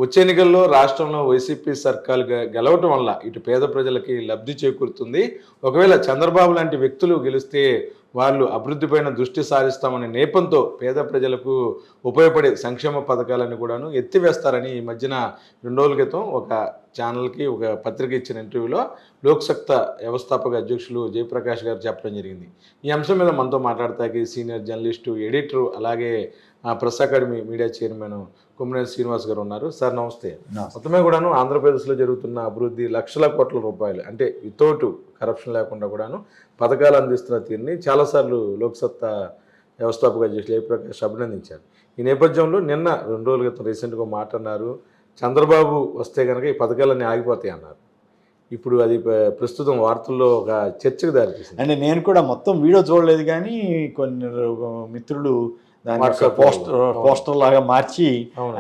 వచ్చే ఎన్నికల్లో రాష్ట్రంలో వైసీపీ సర్కారు గెలవటం వల్ల ఇటు పేద ప్రజలకి లబ్ధి చేకూరుతుంది. ఒకవేళ చంద్రబాబు లాంటి వ్యక్తులు గెలిస్తే వాళ్ళు అభివృద్ధిపైన దృష్టి సారిస్తామనే నేపంతో పేద ప్రజలకు ఉపయోగపడే సంక్షేమ పథకాలను కూడాను ఎత్తివేస్తారని ఈ మధ్యన 2 రోజుల క్రితం ఒక ఛానల్కి ఒక పత్రిక ఇచ్చిన ఇంటర్వ్యూలో లోక్సత్తా వ్యవస్థాపక అధ్యక్షులు జయప్రకాష్ గారు చెప్పడం జరిగింది. ఈ అంశం మీద మనతో మాట్లాడతాకి సీనియర్ జర్నలిస్టు, ఎడిటరు, అలాగే press academy media chairman Kommineni Srinivas గారు ఉన్నారు. సార్ నమస్తే. మొత్తమే కూడాను ఆంధ్రప్రదేశ్లో జరుగుతున్న అభివృద్ధి లక్షల కోట్ల రూపాయలు, అంటే వితౌట్ కరప్షన్ లేకుండా కూడాను పథకాలు అందిస్తున్న తీరుని చాలాసార్లు లోక్సత్తా వ్యవస్థాపక అధ్యక్షులు జయప్రకాష్ అభినందించారు. ఈ నేపథ్యంలో నిన్న 2 రోజుల క్రితం రీసెంట్గా మాట్లాడినారు, చంద్రబాబు వస్తే కనుక ఈ పథకాలన్నీ ఆగిపోతాయి అన్నారు. ఇప్పుడు అది ప్రస్తుతం వార్తల్లో ఒక చర్చకు దారితీసింది. అంటే నేను కూడా మొత్తం వీడియో చూడలేదు, కానీ కొన్ని మిత్రులు దాని పోస్టర్ లాగా మార్చి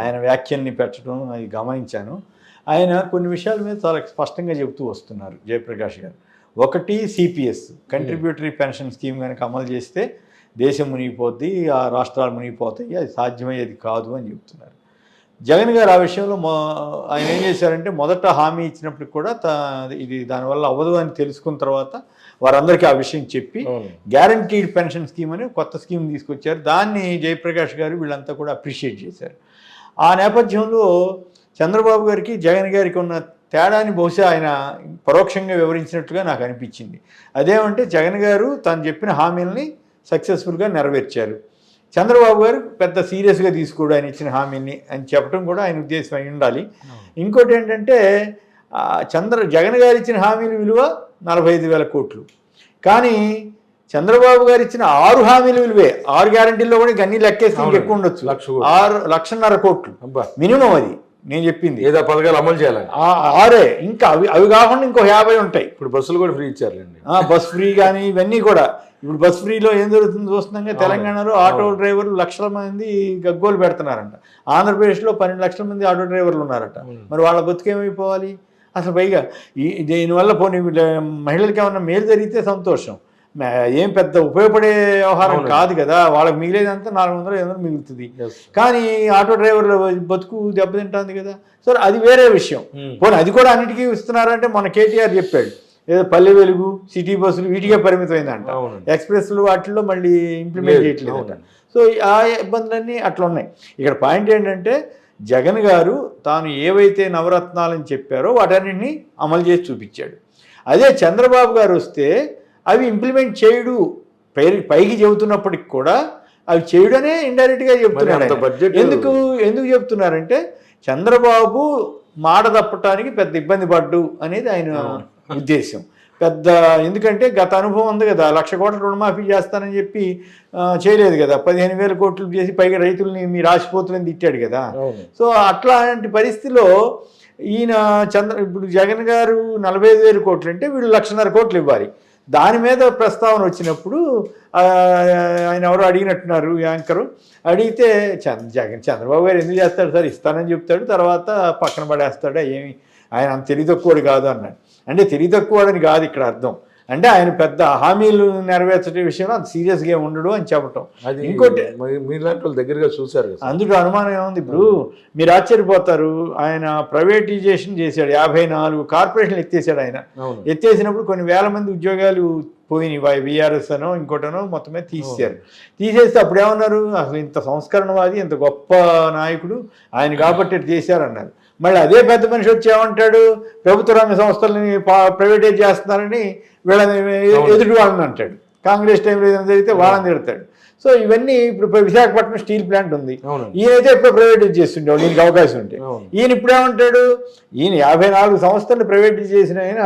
ఆయన వ్యాఖ్యల్ని పెట్టడం అది గమనించాను. ఆయన కొన్ని విషయాల మీద చాలా స్పష్టంగా చెబుతూ వస్తున్నారు జయప్రకాష్ గారు. ఒకటి, సిపిఎస్ కంట్రిబ్యూటరీ పెన్షన్ స్కీమ్ కనుక అమలు చేస్తే దేశం మునిగిపోద్ది, ఆ రాష్ట్రాలు మునిగిపోతాయి, అది సాధ్యమయ్యేది కాదు అని చెప్తున్నారు. జగన్ గారు ఆ విషయంలో ఆయన ఏం చేశారంటే, మొదట హామీ ఇచ్చినప్పటికి కూడా ఇది దానివల్ల అవ్వదు అని తెలుసుకున్న తర్వాత వారందరికీ ఆ విషయం చెప్పి గ్యారంటీడ్ పెన్షన్ స్కీమ్ అని కొత్త స్కీమ్ తీసుకొచ్చారు. దాన్ని జయప్రకాష్ గారు వీళ్ళంతా కూడా అప్రిషియేట్ చేశారు. ఆ నేపథ్యంలో చంద్రబాబు గారికి జగన్ గారికి ఉన్న తేడాని బహుశా ఆయన పరోక్షంగా వివరించినట్టుగా నాకు అనిపించింది. అదేమంటే, జగన్ గారు తాను చెప్పిన హామీలని సక్సెస్ఫుల్గా నెరవేర్చారు, చంద్రబాబు గారు పెద్ద సీరియస్గా తీసుకోడు ఆయన ఇచ్చిన హామీని అని చెప్పడం కూడా ఆయన ఉద్దేశం అయి ఉండాలి. ఇంకోటి ఏంటంటే, జగన్ గారు ఇచ్చిన హామీల విలువ 45,000 కోట్లు, కానీ చంద్రబాబు గారు ఇచ్చిన 6 హామీల విలువే, 6 గ్యారంటీల్లో కూడా అన్ని లెక్కేస్తే ఎక్కువ ఉండొచ్చు, 1,50,000 కోట్లు మినిమం. అది నేను చెప్పింది ఏదో పథకాలు అమలు చేయాలి 6. ఇంకా అవి కాకుండా ఇంకో 50 ఉంటాయి. ఇప్పుడు బస్సులు కూడా ఫ్రీ ఇచ్చారులేండి, బస్ ఫ్రీ కానీ ఇవన్నీ కూడా. ఇప్పుడు బస్ ఫ్రీలో ఏం జరుగుతుంది చూస్తున్నాగా, తెలంగాణలో ఆటో డ్రైవర్లు లక్షల మంది గగ్గోలు పెడుతున్నారంట. ఆంధ్రప్రదేశ్లో 12 లక్షల మంది ఆటో డ్రైవర్లు ఉన్నారట. మరి వాళ్ళ బతుకేమైపోవాలి అసలు? పైగా దీనివల్ల పోనీ మహిళలకి ఏమన్నా మేలు జరిగితే సంతోషం, ఏం పెద్ద ఉపయోగపడే వ్యవహారం కాదు కదా. వాళ్ళకి మిగిలేదంతా 400-500 మిగులుతుంది, కానీ ఆటో డ్రైవర్ల బతుకు దెబ్బతింటుంది కదా. సో అది వేరే విషయం. పోనీ అది కూడా అన్నిటికీ ఇస్తున్నారంటే మన కేటీఆర్ చెప్పాడు, ఏదో పల్లె వెలుగు, సిటీ బస్సులు వీటికే పరిమితమైందంట, ఎక్స్ప్రెస్లు వాటిల్లో మళ్ళీ ఇంప్లిమెంట్ చేయట్లేదంట. సో ఆ ఇబ్బందులన్నీ అట్లా ఉన్నాయి. ఇక్కడ పాయింట్ ఏంటంటే, జగన్ గారు తాను ఏవైతే నవరత్నాలని చెప్పారో వాటన్నింటినీ అమలు చేసి చూపించాడు. అదే చంద్రబాబు గారు వస్తే అవి ఇంప్లిమెంట్ చేయడు, పైకి చెబుతున్నప్పటికి కూడా అవి చేయడనే ఇండైరెక్ట్గా చెప్తున్నాడు. ఎందుకు చెప్తున్నారంటే, చంద్రబాబు మాట తప్పటానికి పెద్ద ఇబ్బంది పడ్డు అనేది ఆయన ఉద్దేశం. ఎందుకంటే గత అనుభవం ఉంది కదా, 1,00,000 కోట్ల రుణమాఫీ చేస్తానని చెప్పి చేయలేదు కదా, 15,000 కోట్లు చేసి పైగా రైతుల్ని మీరు ఆశపోతులని తిట్టాడు కదా. సో అట్లాంటి పరిస్థితిలో ఈయన ఇప్పుడు జగన్ గారు 45,000 కోట్లు అంటే వీళ్ళు 1,50,000 కోట్లు ఇవ్వాలి. దాని మీద ప్రస్తావన వచ్చినప్పుడు ఆయన ఎవరో అడిగినట్టున్నారు, యాంకరు అడిగితే, చంద్రబాబు గారు ఎందుకు చేస్తాడు సార్, ఇస్తానని చెప్తాడు, తర్వాత పక్కన పడేస్తాడు, ఏమి ఆయన అంత తెలివి కాదు అన్నాడు. అంటే తెలివి తక్కువడని కాదు ఇక్కడ అర్థం, అంటే ఆయన పెద్ద హామీలు నెరవేర్చే విషయంలో అంత సీరియస్గా ఉండడు అని చెప్పటం. ఇంకోటి మీలాంటి వాళ్ళు దగ్గరగా చూశారు, అందులో అనుమానం ఏముంది. ఇప్పుడు మీరు ఆశ్చర్యపోతారు, ఆయన ప్రైవేటైజేషన్ చేశాడు, 54 కార్పొరేషన్లు ఎత్తేసాడు. ఆయన ఎత్తేసినప్పుడు కొన్ని వేల మంది ఉద్యోగాలు పోయినాయి, బీఆర్ఎస్ అనో ఇంకోటనో మొత్తమే తీసేస్తే అప్పుడు ఏమన్నారు, అసలు ఇంత సంస్కరణవాది, ఇంత గొప్ప నాయకుడు ఆయన కాబట్టి చేశారన్నారు. మళ్ళీ అదే పెద్ద మనిషి వచ్చి ఏమంటాడు, ప్రభుత్వ రంగ సంస్థలని ప్రైవేటైజ్ చేస్తున్నారని వీళ్ళని ఎదుటి వాళ్ళని అంటాడు. కాంగ్రెస్ టైంలో ఏదైనా జరిగితే వాళ్ళని తిడతాడు. సో ఇవన్నీ ఇప్పుడు విశాఖపట్నం స్టీల్ ప్లాంట్ ఉంది, ఈయనైతే ఇప్పుడు ప్రైవేటైజ్ చేస్తుండేవాడు దీనికి అవకాశం ఉంటే. ఈయన ఇప్పుడు ఏమంటాడు, ఈయన 54 సంస్థలను ప్రైవేటైజ్ చేసిన ఆయన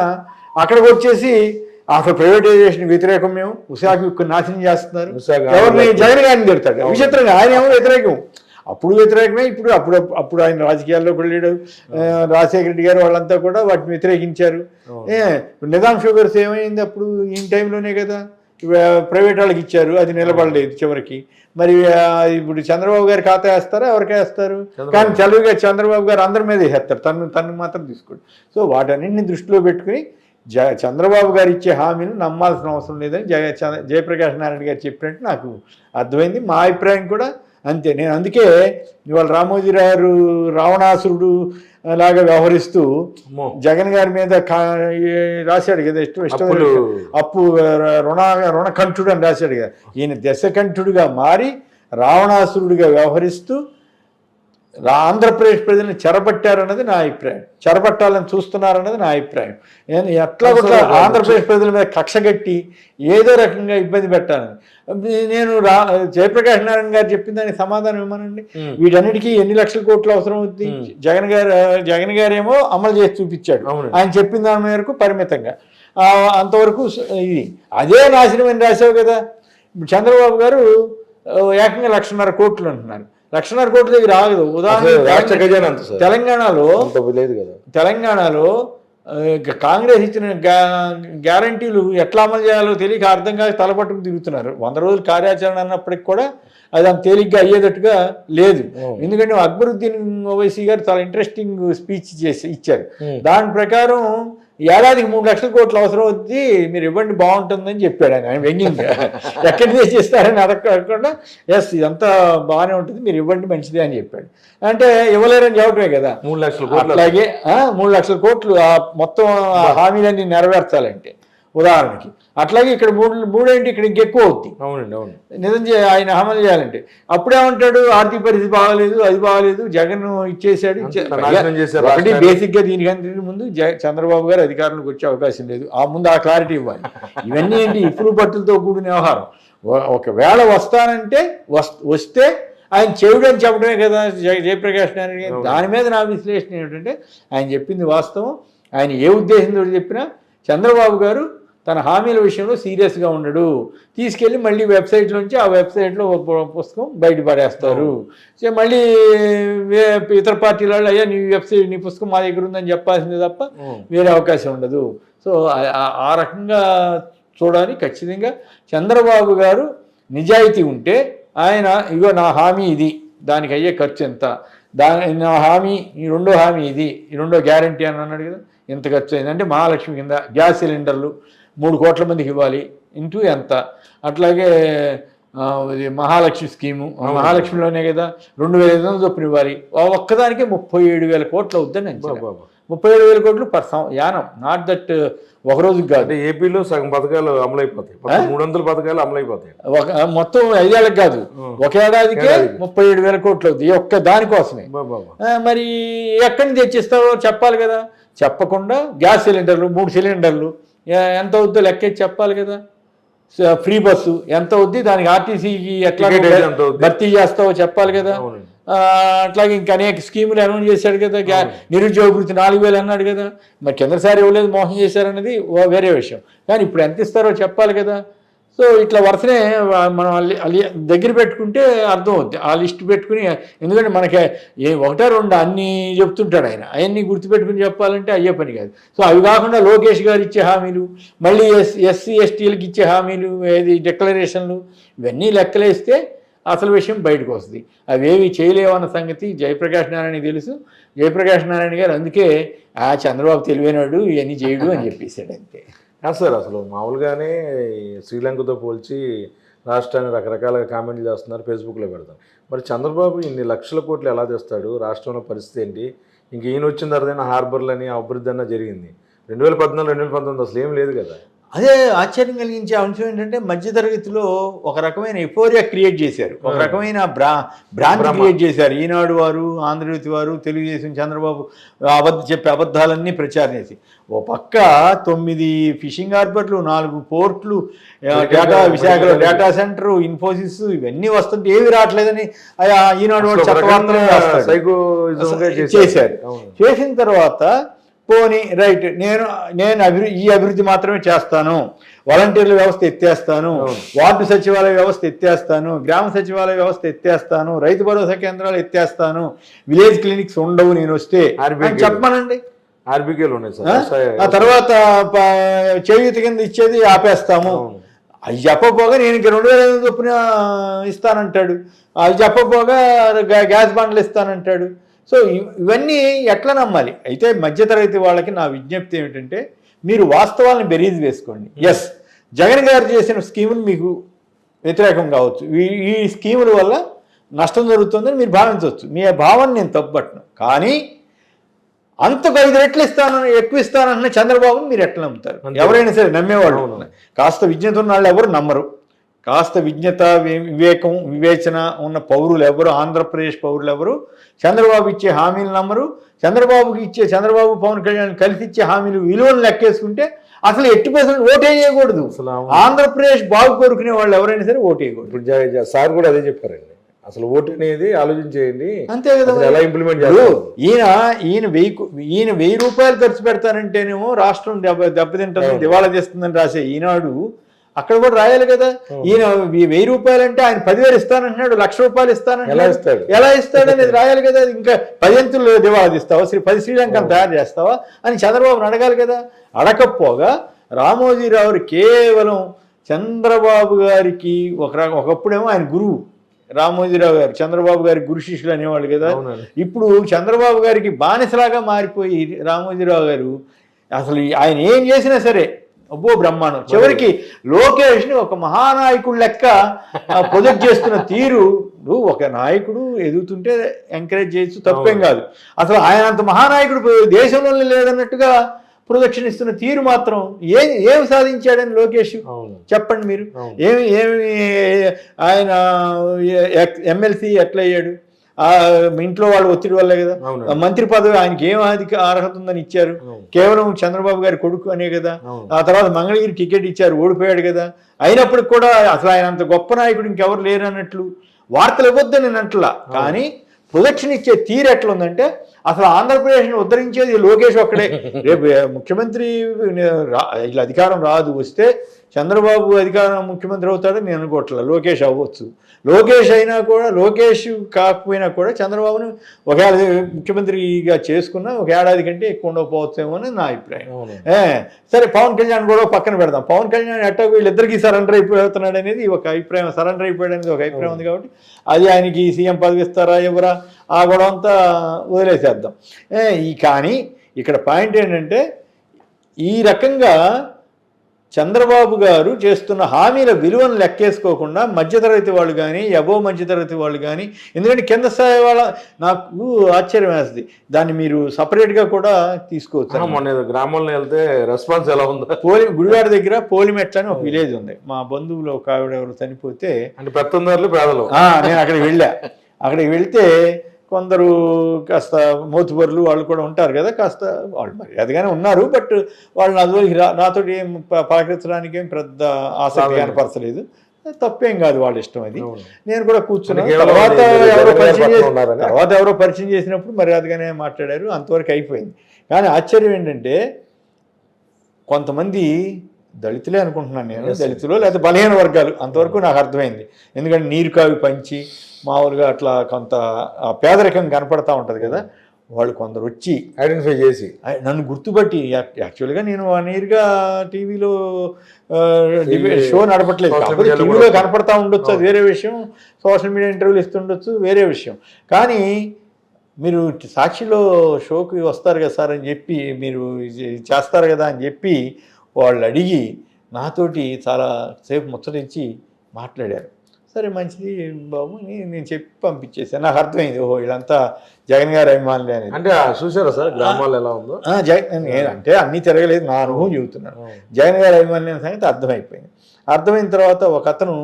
అక్కడికి వచ్చేసి అసలు ప్రైవేటైజేషన్ వ్యతిరేకం, మేము విశాఖ నాశనం చేస్తున్నారు, ఎవరిని జగన్ గారిని తిడతాడు. విచిత్రంగా ఆయన ఏమో వ్యతిరేకం, అప్పుడు వ్యతిరేకమే, అప్పుడు ఆయన రాజకీయాల్లోకి వెళ్ళాడు. రాజశేఖర రెడ్డి గారు వాళ్ళంతా కూడా వాటిని వ్యతిరేకించారు. నిజాం షుగర్స్ ఏమైంది, అప్పుడు ఈ టైంలోనే కదా ప్రైవేట్ వాళ్ళకి ఇచ్చారు, అది నిలబడలేదు చివరికి. మరి ఇప్పుడు చంద్రబాబు గారు ఖాతా వేస్తారా, ఎవరికే వేస్తారు? కానీ చంద్రబాబు గారు అందరి మీద వేస్తారు, తను మాత్రం తీసుకోండి. సో వాటన్నింటిని దృష్టిలో పెట్టుకుని చంద్రబాబు గారు ఇచ్చే హామీని నమ్మాల్సిన అవసరం లేదని జయప్రకాష్ నారాయణ గారు చెప్పినట్టు నాకు అర్థమైంది. మా అభిప్రాయం కూడా అంతే. నేను అందుకే ఇవాళ రామోజీరావు రావణాసురుడు లాగా వ్యవహరిస్తూ జగన్ గారి మీద రాశాడు కదా, ఇష్టం అప్పు రుణకంఠుడు అని రాశాడు కదా. ఈయన దశకంఠుడిగా మారి రావణాసురుడిగా వ్యవహరిస్తూ ఆంధ్రప్రదేశ్ ప్రజల్ని చెరబట్టారన్నది నా అభిప్రాయం, చెరబట్టాలని చూస్తున్నారన్నది నా అభిప్రాయం. ఎట్లా కూడా ఆంధ్రప్రదేశ్ ప్రజల మీద కక్షగట్టి ఏదో రకంగా ఇబ్బంది పెట్టాలని. నేను జయప్రకాష్ నారాయణ గారు చెప్పిన దానికి సమాధానం ఇవ్వమనండి. వీటన్నిటికీ ఎన్ని లక్షల కోట్లు అవసరం అవుతుంది? జగన్ గారేమో అమలు చేసి చూపించాడు, ఆయన చెప్పిన దాని మేరకు పరిమితంగా అంతవరకు. ఇది అదే నాశనం అని రాశావు కదా. ఇప్పుడు చంద్రబాబు గారు ఏకంగా 1,50,000 కోట్లు అంటున్నారు. 1,50,000 కోట్ల దగ్గర ఆగదు. ఉదాహరణ తెలంగాణలో కాంగ్రెస్ ఇచ్చిన గ్యారంటీలు ఎట్లా అమలు చేయాలో తెలియక అర్థం కాక తలపట్టుకు తిరుగుతున్నారు. 100 రోజుల కార్యాచరణ అన్నప్పటికి కూడా అది అంత తేలిగ్గా అయ్యేటట్టుగా లేదు. ఎందుకంటే అక్బరుద్దీన్ ఓవైసీ గారు చాలా ఇంట్రెస్టింగ్ స్పీచ్ ఇచ్చారు. దాని ప్రకారం ఏడాదికి 3 లక్షల కోట్లు అవసరం అవుతుంది, మీరు ఇవ్వండి బాగుంటుందని చెప్పాడు ఆయన వ్యంగ్యంగా. ఎక్కడి చేస్తారని అడగకుండా ఎస్ ఇదంతా బాగానే ఉంటుంది, మీరు ఇవ్వండి మంచిదే అని చెప్పాడు. అంటే ఇవ్వలేరని చెప్పటమే కదా. 3 లక్షల కోట్లు. అలాగే 3 లక్షల కోట్లు మొత్తం హామీలన్నీ నెరవేర్చాలంటే ఉదాహరణకి. అట్లాగే ఇక్కడ మూడేంటి, ఇక్కడ ఇంకెక్కువ అవుద్ది. అవునండి, అవును. నిజం ఆయన అమలు చేయాలంటే అప్పుడేమంటాడు, ఆర్థిక పరిస్థితి బాగాలేదు, అది బాగాలేదు, జగన్ ఇచ్చేసాడు. ఒకటి బేసిక్గా దీనికంటే ముందు చంద్రబాబు గారు అధికారంలోకి వచ్చే అవకాశం లేదు. ముందు ఆ క్లారిటీ ఇవ్వాలి. ఇవన్నీ ఏంటి ఇప్పుడు పట్టులతో కూడిన వ్యవహారం. ఒకవేళ వస్తానంటే వస్తే ఆయన చెవుడని చెప్పడమే కదా జయప్రకాష్ నారాయణ. దాని మీద నా విశ్లేషణ ఏమిటంటే ఆయన చెప్పింది వాస్తవం. ఆయన ఏ ఉద్దేశంతో చెప్పినా చంద్రబాబు గారు తన హామీల విషయంలో సీరియస్గా ఉండడు. తీసుకెళ్ళి మళ్ళీ వెబ్సైట్లోంచి ఆ వెబ్సైట్లో పుస్తకం బయటపడేస్తారు. సో మళ్ళీ ఇతర పార్టీల వాళ్ళు అయ్యా నీ పుస్తకం మా దగ్గర ఉందని చెప్పాల్సిందే తప్ప వేరే అవకాశం ఉండదు. సో ఆ రకంగా చూడాలి. ఖచ్చితంగా చంద్రబాబు గారు నిజాయితీ ఉంటే ఆయన ఇగో నా హామీ ఇది, దానికి అయ్యే ఖర్చు ఎంత, నా హామీ ఈ రెండో హామీ ఇది, ఈ రెండో గ్యారంటీ అని అన్నాడు కదా, ఎంత ఖర్చు అయిందంటే మహాలక్ష్మి కింద గ్యాస్ సిలిండర్లు 3 కోట్ల మందికి ఇవ్వాలి ఇంటూ ఎంత. అట్లాగే మహాలక్ష్మి స్కీము, మహాలక్ష్మిలోనే కదా 2,500 చొప్పున ఇవ్వాలి. ఒక్కదానికి 37,000 కోట్లు అవుద్దని అంచనా. 37,000 కోట్లు పర్ యానం. నాట్ దట్ ఒక రోజుకి కాదు. ఏపీలో సగం పథకాలు అమలైపోతాయి, 300 పథకాలు అమలైపోతాయి. మొత్తం 5 ఏళ్ళకి కాదు, ఒక ఏడాదికే 37,000 కోట్లు అవుతుంది ఒక్క దానికోసమే. మరి ఎక్కడి నుంచి తెచ్చిస్తావో చెప్పాలి కదా. చెప్పకుండా గ్యాస్ సిలిండర్లు 3 సిలిండర్లు ఎంత అవుద్దో లెక్కేసి చెప్పాలి కదా. ఫ్రీ బస్సు ఎంత అవుద్ది, దానికి ఆర్టీసీకి ఎట్లా భర్తీ చేస్తావో చెప్పాలి కదా. అట్లాగే ఇంకా అనేక స్కీములు అనౌన్స్ చేశాడు కదా. నిరుద్యోగ వృత్తి 4,000 అన్నాడు కదా. మరి కిందసారి ఇవ్వలేదు, మోసం చేశారన్నది వేరే విషయం. కానీ ఇప్పుడు ఎంత ఇస్తారో చెప్పాలి కదా. సో ఇట్లా వరుసనే మనం దగ్గర పెట్టుకుంటే అర్థం అవుద్ది. ఆ లిస్ట్ పెట్టుకుని, ఎందుకంటే మనకి ఒకటో రెండో అన్నీ చెప్తుంటాడు ఆయన, అవన్నీ గుర్తుపెట్టుకుని చెప్పాలంటే అయ్యే పని కాదు. సో అవి కాకుండా లోకేష్ గారు ఇచ్చే హామీలు, మళ్ళీ ఎస్సీ ఎస్టీలకు ఇచ్చే హామీలు, ఏది డిక్లరేషన్లు, ఇవన్నీ లెక్కలేస్తే అసలు విషయం బయటకు వస్తుంది. అవేవి చేయలేవన్న సంగతి జయప్రకాష్ నారాయణకి తెలుసు. జయప్రకాష్ నారాయణ గారు అందుకే చంద్రబాబు తెలివైనడు, ఇవన్నీ చేయడు అని చెప్పేశాడు అంతే. సార్ అసలు మామూలుగానే శ్రీలంకతో పోల్చి రాష్ట్రాన్ని రకరకాలుగా కామెంట్లు చేస్తున్నారు, ఫేస్బుక్లో పెడతారు. మరి చంద్రబాబు ఇన్ని లక్షల కోట్లు ఎలా తెస్తాడు? రాష్ట్రంలో పరిస్థితి ఏంటి? ఇంక ఈయన వచ్చిన తర్వాత హార్బర్లని అభివృద్ధి అన్న జరిగింది. 2014, 2019 అసలు ఏం లేదు కదా. అదే ఆశ్చర్యం కలిగించే అంశం ఏంటంటే మధ్యతరగతిలో ఒక రకమైన ఎఫోరియా క్రియేట్ చేశారు, ఒక రకమైన భ్రాంతి క్రియేట్ చేశారు. ఈనాడు వారు, ఆంధ్రజ్యోతి వారు, తెలుగుదేశం, చంద్రబాబు చెప్పే అబద్ధాలన్నీ ప్రచారం చేసి, ఓ పక్క 9 ఫిషింగ్ హార్బర్లు, 4 పోర్ట్లు, విశాఖలో డేటా సెంటర్, ఇన్ఫోసిస్, ఇవన్నీ వస్తుంటే ఏవి రావట్లేదని ఈనాడు వాడు చట్టవార్తలు చేశారు. చేసిన తర్వాత పోనీ రైట్, నేను ఈ అభివృద్ధి మాత్రమే చేస్తాను, వాలంటీర్ల వ్యవస్థ ఎత్తేస్తాను, వార్డు సచివాలయ వ్యవస్థ ఎత్తేస్తాను, గ్రామ సచివాలయ వ్యవస్థ ఎత్తేస్తాను, రైతు భరోసా కేంద్రాలు ఎత్తేస్తాను, విలేజ్ క్లినిక్స్ ఉండవు నేను వస్తే చెప్పమనండి. ఆర్బీకేలు ఉన్నాయి సార్. ఆ తర్వాత చేయూత కింద ఇచ్చేది ఆపేస్తాము. అవి చెప్పపోగా నేను ఇంక 2,500 చొప్పున ఇస్తానంటాడు. అవి చెప్పపోగా గ్యాస్ బండ్లు ఇస్తానంటాడు. సో ఇవన్నీ ఎట్లా నమ్మాలి? అయితే మధ్యతరగతి వాళ్ళకి నా విజ్ఞప్తి ఏమిటంటే, మీరు వాస్తవాలను బెరీజ్ వేసుకోండి. ఎస్, జగన్ గారు చేసిన స్కీములు మీకు వ్యతిరేకం కావచ్చు, ఈ స్కీముల వల్ల నష్టం జరుగుతుందని మీరు భావించవచ్చు. మీ భావన నేను తప్పుపట్టను. కానీ అంతకు 5 రెట్లు ఇస్తానని ఎక్కువ ఇస్తానన్న చంద్రబాబుని మీరు ఎట్లా నమ్ముతారు? ఎవరైనా సరే నమ్మేవాళ్ళు కాస్త విజ్ఞత ఉన్న వాళ్ళు ఎవరు నమ్మరు. కాస్త విజ్ఞత, వివేకం, వివేచన ఉన్న పౌరులు ఎవరు, ఆంధ్రప్రదేశ్ పౌరులు ఎవరు చంద్రబాబు ఇచ్చే హామీలు నమ్మరు. చంద్రబాబు పవన్ కళ్యాణ్ కలిసి ఇచ్చే హామీలు విలువను లెక్కేసుకుంటే అసలు 8% ఓటేయకూడదు. ఆంధ్రప్రదేశ్ బాగు కోరుకునే వాళ్ళు ఎవరైనా సరే ఓటేయకూడదు. ఇప్పుడు సార్ కూడా అదే చెప్పారండి, అసలు ఓటు అనేది ఆలోచించేయండి, అంతే కదా. ఎలా ఇంప్లిమెంట్ చేయాలి? ఈయన 1000 రూపాయలు ఖర్చు పెడతానంటేనేమో రాష్ట్రం దెబ్బతింటుంది, దివాళా చేస్తుందని రాసే ఈనాడు అక్కడ కూడా రాయాలి కదా. ఈయన 1000 రూపాయలు అంటే ఆయన 10,000 ఇస్తానంటున్నాడు, 1,00,000 రూపాయలు ఇస్తానంటున్నాడు, ఎలా ఇస్తాడు అనేది రాయాలి కదా. ఇంకా 10 ఎంతులు దివాళా తీస్తావా, 10 శ్రీలంకను తయారు చేస్తావా అని చంద్రబాబుని అడగాలి కదా. అడగకపోగా రామోజీరావు కేవలం చంద్రబాబు గారికి ఒకప్పుడేమో ఆయన గురువు రామోజీరావు గారు, చంద్రబాబు గారి గురు శిష్యులు అనేవాళ్ళు కదా. ఇప్పుడు చంద్రబాబు గారికి బానిసలాగా మారిపోయి రామోజీరావు గారు అసలు ఆయన ఏం చేసినా సరే అబ్బో బ్రహ్మాండం. చివరికి లోకేష్ని ఒక మహానాయకుడు లెక్క ప్రొజెక్ట్ చేస్తున్న తీరు, ఒక నాయకుడు ఎదుగుతుంటే ఎంకరేజ్ చేయొచ్చు, తప్పేం కాదు. అసలు ఆయన అంత మహానాయకుడు దేశంలోనే లేదన్నట్టుగా ప్రొజెక్షన్ ఇస్తున్న తీరు మాత్రం ఏమి సాధించాడని లోకేష్ చెప్పండి మీరు. ఏమి ఆయన ఎమ్మెల్సీ ఎట్లా అయ్యాడు? ఇంట్లో వాళ్ళ ఒత్తిడి వల్లే కదా. మంత్రి పదవి ఆయనకి ఏం అర్హత ఉందని ఇచ్చారు, కేవలం చంద్రబాబు గారి కొడుకు అనే కదా. ఆ తర్వాత మంగళగిరి టికెట్ ఇచ్చారు, ఓడిపోయాడు కదా. అయినప్పటికి కూడా అసలు ఆయన అంత గొప్ప నాయకుడు ఇంకెవరు లేరు అన్నట్లు వార్తలు ఇవ్వద్దని అన్నట్లా. కానీ ప్రొజెక్షన్ ఇచ్చే తీరు ఎట్లా ఉందంటే అసలు ఆంధ్రప్రదేశ్ని ఉద్ధరించేది లోకేష్ ఒక్కడే. రేపు ముఖ్యమంత్రి ఇలా అధికారం రాదు, వస్తే చంద్రబాబు ముఖ్యమంత్రి అవుతాడని నేను అనుకోవట్లేదు. లోకేష్ అవ్వచ్చు. లోకేష్ అయినా కూడా, లోకేష్ కాకపోయినా కూడా చంద్రబాబును ఒకవేళ ముఖ్యమంత్రిగా చేసుకున్నా 1 ఏడాది కంటే ఎక్కువ ఉండకపోవచ్చేమో అని నా అభిప్రాయం. సరే, పవన్ కళ్యాణ్ కూడా పక్కన పెడదాం. పవన్ కళ్యాణ్ ఎట్టా వీళ్ళిద్దరికీ సరెండర్ అయిపోతున్నాడు అనేది ఒక అభిప్రాయం, సరెండర్ అయిపోయాడు అనేది ఒక అభిప్రాయం ఉంది. కాబట్టి అది ఆయనకి సీఎం పదవి ఇస్తారా ఎవరా ఆ గొడవ అంతా వదిలేసేద్దాం. కానీ ఇక్కడ పాయింట్ ఏంటంటే ఈ రకంగా చంద్రబాబు గారు చేస్తున్న హామీల విలువను లెక్కేసుకోకుండా మధ్యతరగతి వాళ్ళు కానీ, అబోవ్ మధ్యతరగతి వాళ్ళు కానీ, ఎందుకంటే కింద స్థాయి వాళ్ళ నాకు ఆశ్చర్యం వేస్తుంది. దాన్ని మీరు సపరేట్గా కూడా తీసుకోవచ్చు. మొన్న గ్రామంలో వెళ్తే రెస్పాన్స్ ఎలా ఉందో, గుడివాడ దగ్గర పోలిమెట్ల అని ఒక విలేజ్ ఉంది. మా బంధువులు ఒక ఆవిడ ఎవరు చనిపోతే, అంటే పెత్తందారులు పేదలు, నేను అక్కడికి వెళ్తే కొందరు కాస్త మోతుబరులు వాళ్ళు కూడా ఉంటారు కదా, కాస్త వాళ్ళు మరి అదిగానే ఉన్నారు. బట్ వాళ్ళు నాతో ఏం పలకరించడానికి ఏం పెద్ద ఆసక్తి కనపరచలేదు. తప్పేం కాదు, వాళ్ళ ఇష్టం అది. నేను కూడా కూర్చున్నాను. తర్వాత ఎవరో పరిచయం చేసినప్పుడు మర్యాదగానే మాట్లాడారు, అంతవరకు అయిపోయింది. కానీ ఆశ్చర్యం ఏంటంటే కొంతమంది దళితులే అనుకుంటున్నాను నేను, దళితులు లేదా బలహీన వర్గాలు, అంతవరకు నాకు అర్థమైంది. ఎందుకంటే నీరు కావి పంచి మామూలుగా అట్లా కొంత పేదరికం కనపడతా ఉంటుంది కదా, వాళ్ళు కొందరు వచ్చి ఐడెంటిఫై చేసి నన్ను గుర్తుపట్టి, యాక్చువల్గా నేను 1 ఇయర్గా టీవీలో షో నడపట్లేదు, కాకపోతే టీవీలో కనపడతా ఉండొచ్చు, అది వేరే విషయం. సోషల్ మీడియా ఇంటర్వ్యూలు ఇస్తుండొచ్చు, వేరే విషయం. కానీ మీరు సాక్షిలో షోకి వస్తారు కదా సార్ అని చెప్పి, మీరు చేస్తారు కదా అని చెప్పి వాళ్ళు అడిగి నాతోటి చాలా సేపు ముచ్చటించి మాట్లాడారు. సరే మంచిది బాబు అని నేను చెప్పి పంపించేసాను. నాకు అర్థమైంది, ఓహో వీళ్ళంతా జగన్ గారి అభిమానులే అనేది. అంటే చూసారా సార్ గ్రామాలు ఎలా ఉందో? అంటే అన్నీ తిరగలేదు, నా అనుభవం చెబుతున్నాను. జగన్ గారి అభిమానులు అనే సంగతి అర్థమైపోయింది. అర్థమైన తర్వాత ఒక అతను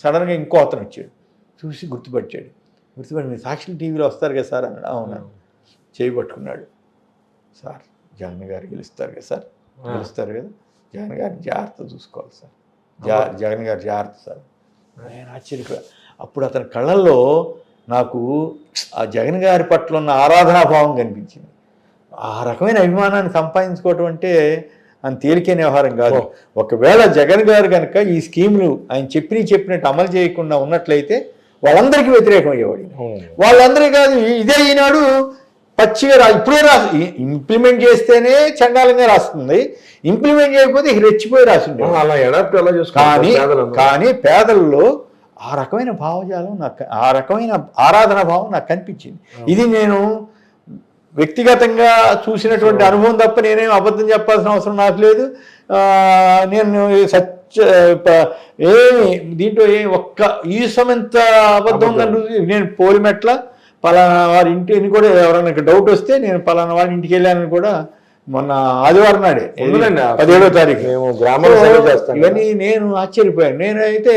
సడన్గా ఇంకో అతను వచ్చాడు, చూసి గుర్తుపట్టి మీరు సాక్షి టీవీలో వస్తారు కదా సార్ అన్నాడు. అవునా, చేయబట్టుకున్నాడు. సార్ జగన్ గారు గెలుస్తారు కదా సార్, గెలుస్తారు కదా, జగన్ గారిని జాగ్రత్త చూసుకోవాలి సార్, జగన్ గారు జాగ్రత్త సార్. నేను ఆశ్చర్యపోయా. అప్పుడు అతని కళ్ళల్లో నాకు ఆ జగన్ గారి పట్ల ఉన్న ఆరాధనాభావం కనిపించింది. ఆ రకమైన అభిమానాన్ని సంపాదించుకోవటం అంటే అంత తేలికైన వ్యవహారం కాదు. ఒకవేళ జగన్ గారు కనుక ఈ స్కీములు ఆయన చెప్పినట్టు అమలు చేయకుండా ఉన్నట్లయితే వాళ్ళందరికీ వ్యతిరేకం అయ్యేవాడు. వాళ్ళందరికీ కాదు, ఇదే ఈనాడు పచ్చిగా ఇప్పుడే ఇంప్లిమెంట్ చేస్తేనే చండాలంగా రాస్తుంది, ఇంప్లిమెంట్ చేయకపోతే రెచ్చిపోయి రాసిండే. కానీ పేదల్లో ఆ రకమైన భావజాలం నాకు, ఆ రకమైన ఆరాధన భావం నాకు కనిపించింది. ఇది నేను వ్యక్తిగతంగా చూసినటువంటి అనుభవం తప్ప నేనేం అబద్ధం చెప్పాల్సిన అవసరం నాకు లేదు. నేను ఏమి దీంట్లో ఒక్క ఈసమంత అబద్ధం ఉందని నేను పోలిమెట్ల పలానా వారి ఇంటిని కూడా ఎవరైనా డౌట్ వస్తే నేను పలానా వారి ఇంటికి వెళ్ళానని కూడా మొన్న ఆదివారం నాడే 17వ తారీఖు ఇవన్నీ నేను ఆశ్చర్యపోయాను. నేనైతే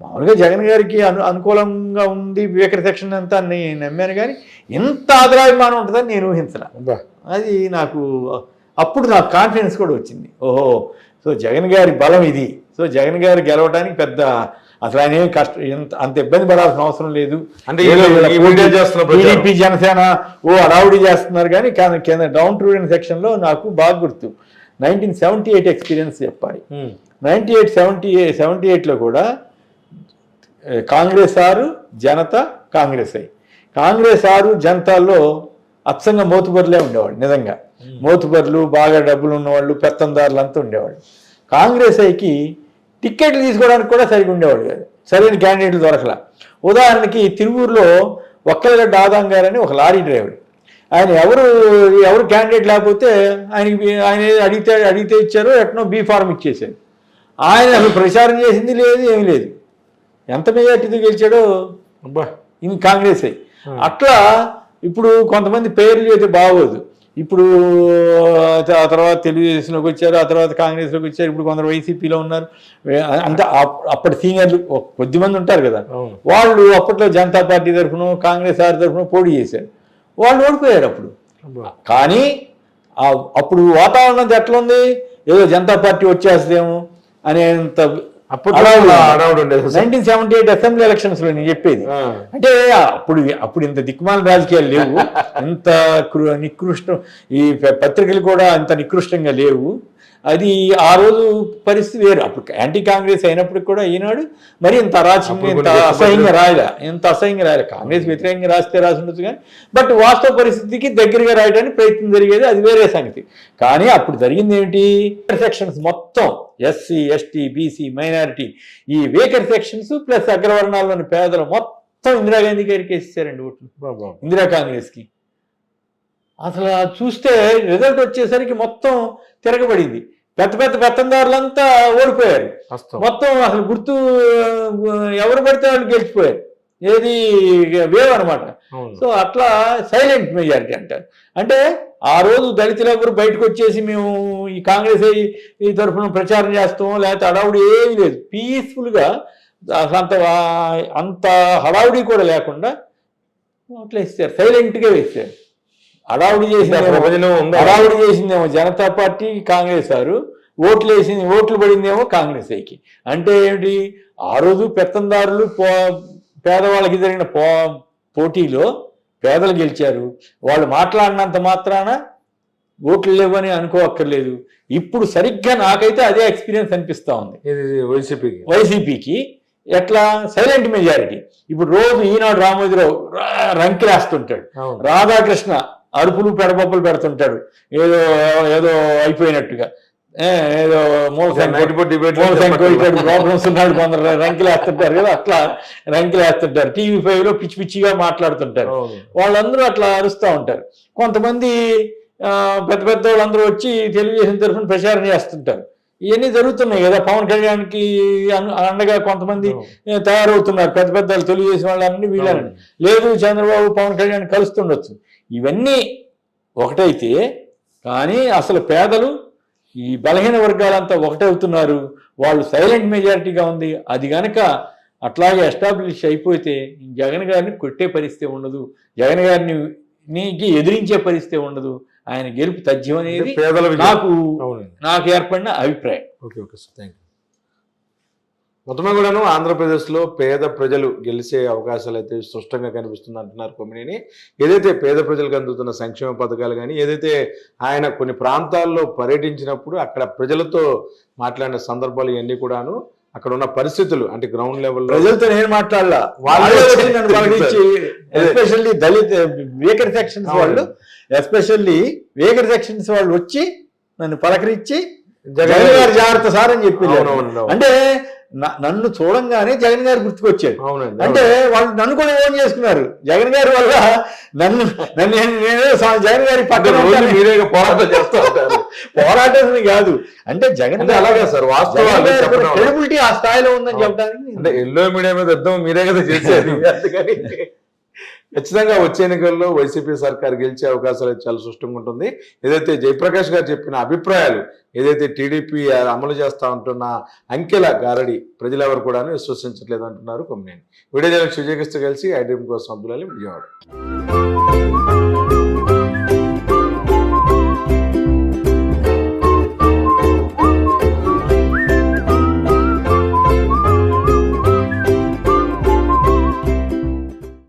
మామూలుగా జగన్ గారికి అనుకూలంగా ఉంది వివేక సెక్షన్ అంతా నేను నమ్మాను, కానీ ఎంత ఆదరాభిమానం ఉంటుందని నేను ఊహించను. అది నాకు అప్పుడు నాకు కాన్ఫిడెన్స్ కూడా వచ్చింది. ఓహో, సో జగన్ గారి బలం ఇది. సో జగన్ గారు గెలవడానికి పెద్ద అసలు ఆయన ఏం అంత ఇబ్బంది పడాల్సిన అవసరం లేదు. అంటే టీడీపీ జనసేన అడావుడి చేస్తున్నారు, కానీ కింద డౌన్ టు సెక్షన్లో నాకు బాగా గుర్తు 1978 ఎక్స్పీరియన్స్ చెప్పాలి. 78లో కూడా కాంగ్రెస్ 6 జనతా కాంగ్రెస్ కాంగ్రెస్ 6 జనతాల్లో అచ్చంగా మోతుబరులే ఉండేవాళ్ళు. నిజంగా మోతుబరులు, బాగా డబ్బులు ఉన్నవాళ్ళు, పెత్తందారులు అంతా ఉండేవాళ్ళు. కాంగ్రెస్ ఐకి టిక్కెట్లు తీసుకోవడానికి కూడా సరిగ్గా ఉండేవాడు కాదు, సరైన క్యాండిడేట్లు దొరకలా. ఉదాహరణకి తిరువూరులో ఒక్కలగడ్డ ఆదాం గారని ఒక లారీ డ్రైవర్, ఆయన ఎవరు క్యాండిడేట్ లేకపోతే ఆయన అడిగితే ఇచ్చారు, ఎట్నో బీ ఫార్మ్ ఇచ్చేసారు. ఆయన అసలు ప్రచారం చేసింది లేదు, ఏమీ లేదు. ఎంత మెజార్టీతో గెలిచాడో ఇవి కాంగ్రెస్ అయ్యి. అట్లా ఇప్పుడు కొంతమంది పేర్లు అయితే బాగోదు. ఇప్పుడు ఆ తర్వాత తెలుగుదేశంలోకి వచ్చారు, ఆ తర్వాత కాంగ్రెస్లోకి వచ్చారు, ఇప్పుడు కొందరు వైసీపీలో ఉన్నారు. అంటే అప్పటి సీనియర్లు కొద్దిమంది ఉంటారు కదా, వాళ్ళు అప్పట్లో జనతా పార్టీ తరఫున కాంగ్రెస్ తరఫున పోటీ చేశారు, వాళ్ళు ఓడిపోయారు అప్పుడు. కానీ అప్పుడు వాతావరణం ఎట్లా ఉంది, ఏదో జనతా పార్టీ వచ్చేస్తేమో అనేంత 1978 అసెంబ్లీ ఎలక్షన్స్ లో నేను చెప్పేది. అంటే అప్పుడు ఇంత దిక్కుమాల రాజకీయాలు లేవు, ఇంత నికృష్టం, ఈ పత్రికలు కూడా ఇంత నికృష్టంగా లేవు. అది ఆ రోజు పరిస్థితి వేరు. అప్పుడు యాంటీ కాంగ్రెస్ అయినప్పటికి కూడా ఈనాడు మరి ఇంత అరాచకంగా ఇంత అసహ్యంగా రాయలే. కాంగ్రెస్ వ్యతిరేకంగా రాసి ఉండొచ్చు, కానీ బట్ వాస్తవ పరిస్థితికి దగ్గరగా రాయడానికి ప్రయత్నం జరిగేది, అది వేరే సంగతి. కానీ అప్పుడు జరిగింది ఏమిటి, సెక్షన్స్ మొత్తం ఎస్సీ, ఎస్టీ, బీసీ, మైనారిటీ, ఈ వేకర్ సెక్షన్స్ ప్లస్ అగ్రవర్ణాల్లోని పేదలు మొత్తం ఇందిరాగాంధీ గారికి వేసేసారండి ఓట్లు, ఇందిరా కాంగ్రెస్కి. అసలు చూస్తే రిజల్ట్ వచ్చేసరికి మొత్తం తిరగబడింది. పెత్తందారులంతా ఓడిపోయారు మొత్తం. అసలు గుర్తు ఎవరు పడితే వాళ్ళు గెలిచిపోయారు. ఏది వేవ్ అనమాట. సో అట్లా సైలెంట్ మెజారిటీ అంటారు. అంటే ఆ రోజు దళితులు ఎవరు బయటకు వచ్చేసి మేము ఈ కాంగ్రెస్ ఈ తరఫున ప్రచారం చేస్తాము, లేకపోతే హడావుడి ఏమీ లేదు, పీస్ఫుల్గా అసలు అంత హడావుడి కూడా లేకుండా అట్లా ఇస్తారు, సైలెంట్గా వేస్తారు. హడావుడి చేసిందేమో జనతా పార్టీ, కాంగ్రెస్ ఓట్లు పడిందేమో కాంగ్రెస్ ఐకి. అంటే ఏమిటి, ఆ రోజు పెత్తందారులు పేదవాళ్ళకి జరిగిన పోటీలో పేదలు గెలిచారు. వాళ్ళు మాట్లాడినంత మాత్రాన ఓట్లు లేవని అనుకోవక్కర్లేదు. ఇప్పుడు సరిగ్గా నాకైతే అదే ఎక్స్పీరియన్స్ అనిపిస్తా ఉంది వైసీపీకి. ఎట్లా సైలెంట్ మెజారిటీ. ఇప్పుడు రోజు ఈనాడు రామోజీరావు రంకిలేస్తుంటాడు, రాధాకృష్ణ అరుపులు పెడపప్పులు పెడుతుంటాడు, ఏదో అయిపోయినట్టుగా, ఏదో ప్రాబ్లమ్స్ ఉన్నాడు, కొందరు రంకిలేస్తుంటారు కదా, అట్లా రంకిలేస్తుంటారు. TV5లో పిచ్చి పిచ్చిగా మాట్లాడుతుంటారు. వాళ్ళందరూ అట్లా అరుస్తూ ఉంటారు. కొంతమంది పెద్ద వాళ్ళందరూ వచ్చి తెలుగుదేశం తరఫున ప్రచారం చేస్తుంటారు. ఇవన్నీ జరుగుతున్నాయి కదా. పవన్ కళ్యాణ్కి అండగా కొంతమంది తయారవుతున్నారు, పెద్ద తెలుగుదేశం వాళ్ళని వీళ్ళని. లేదు, చంద్రబాబు పవన్ కళ్యాణ్ కలుస్తుండొచ్చు. ఇవన్నీ ఒకటైతే కానీ అసలు పేదలు, ఈ బలహీన వర్గాలంతా ఒకటవుతున్నారు. వాళ్ళు సైలెంట్ మెజారిటీగా ఉంది. అది కనుక అట్లాగే ఎస్టాబ్లిష్ అయిపోతే జగన్ గారిని కొట్టే పరిస్థితి ఉండదు, జగన్ గారిని ఎదిరించే పరిస్థితి ఉండదు. ఆయన గెలుపు తథ్యం అనేది నాకు ఏర్పడిన అభిప్రాయం. Okay sir, thank you. మొత్తమే కూడాను ఆంధ్రప్రదేశ్లో పేద ప్రజలు గెలిచే అవకాశాలు అయితే స్పష్టంగా కనిపిస్తుంది అంటున్నారు కొమ్మినేని. ఏదైతే పేద ప్రజలకు అందుతున్న సంక్షేమ పథకాలు కానీ, ఏదైతే ఆయన కొన్ని ప్రాంతాల్లో పర్యటించినప్పుడు అక్కడ ప్రజలతో మాట్లాడిన సందర్భాలు ఇవన్నీ కూడాను, అక్కడ ఉన్న పరిస్థితులు అంటే గ్రౌండ్ లెవెల్ ప్రజలతో నేను మాట్లాడాల, ఎస్పెషల్లీ దళిత వేకర్ సెక్షన్స్ వాళ్ళు, వచ్చి నన్ను పలకరించి జగన్ గారి జాగ్రత్త సార్ అని చెప్పి, అంటే నన్ను చూడంగానే జగన్ గారు గుర్తుకొచ్చాడు. అంటే వాళ్ళు నన్ను కూడా ఓన్ చేసుకున్నారు జగన్ గారి వల్ల. నేను జగన్ గారి పక్కన మీరే పోరాటం చేస్తూ ఉంటారు. పోరాటం కాదు అంటే జగన్ అంటే అలాగే సార్ వాస్తవాలు చెప్పడం వల్ల. క్రెడిబిలిటీ ఆ స్థాయిలో ఉందని చెప్పడానికి అంటే ఎల్లో మీడియా మీద యుద్ధం మీరే కదా చేసేది అందుకని ఖచ్చితంగా వచ్చే ఎన్నికల్లో వైసీపీ సర్కార్ గెలిచే అవకాశాలు అయితే చాలా స్పష్టంగా ఉంటుంది. ఏదైతే జయప్రకాష్ గారు చెప్పిన అభిప్రాయాలు ఏదైతే టీడీపీ అమలు చేస్తా ఉంటున్న అంకెల గారడి ప్రజలెవరు కూడా విశ్వసించట్లేదు అంటున్నారు కొమ్మినేని. వీడియో జర్నలిస్ట్ విజయకృష్ణ కలిసి ఐడ్రీమ్ కోసం అబ్దుల్ అలీ విజయవాడ.